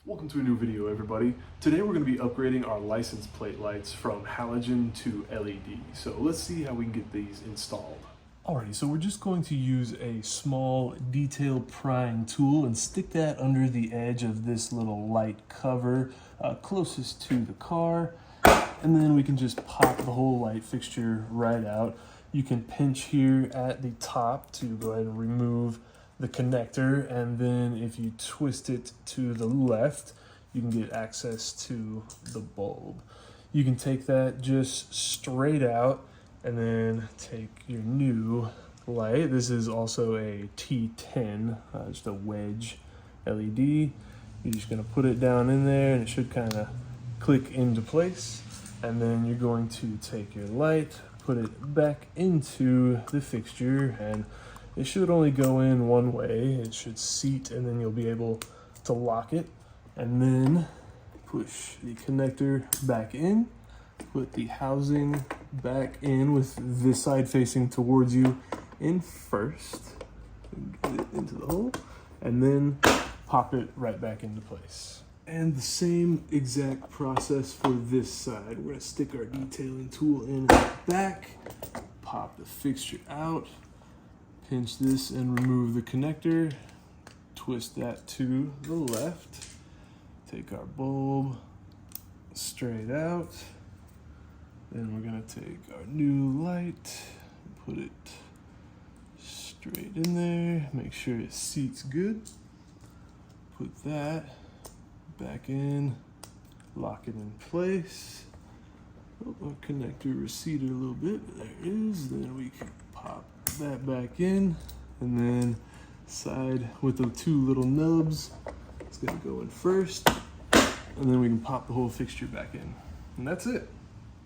Welcome to a new video, everybody. Today we're going to be upgrading our license plate lights from halogen to LED. So let's see how we can get these installed. Alrighty, so we're just going to use a small detail prying tool and stick that under the edge of this little light cover closest to the car. And then we can just pop the whole light fixture right out. You can pinch here at the top to go ahead and remove the connector, and then if you twist it to the left, you can get access to the bulb. You can take that just straight out and then take your new light. This is also a T10, just a wedge LED. You're just gonna put it down in there and it should kind of click into place. And then you're going to take your light, put it back into the fixture, and it should only go in one way. It should seat, and then you'll be able to lock it. And then push the connector back in, put the housing back in with this side facing towards you in first, get it into the hole, and then pop it right back into place. And the same exact process for this side. We're gonna stick our detailing tool in the back, pop the fixture out, pinch this and remove the connector, twist that to the left, take our bulb straight out, then we're going to take our new light, put it straight in there, make sure it seats good, put that back in, lock it in place. Oh, our connector receded a little bit, but there it is. Then we can pop that back in, and then side with the two little nubs, it's gonna go in first, and then we can pop the whole fixture back in. And that's it.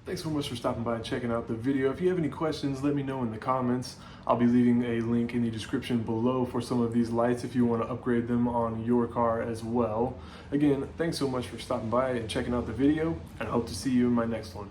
Thanks so much for stopping by and checking out the video. If you have any questions, let me know in the comments. I'll be leaving a link in the description below for some of these lights if you want to upgrade them on your car as well. Again, thanks so much for stopping by and checking out the video, and I hope to see you in my next one.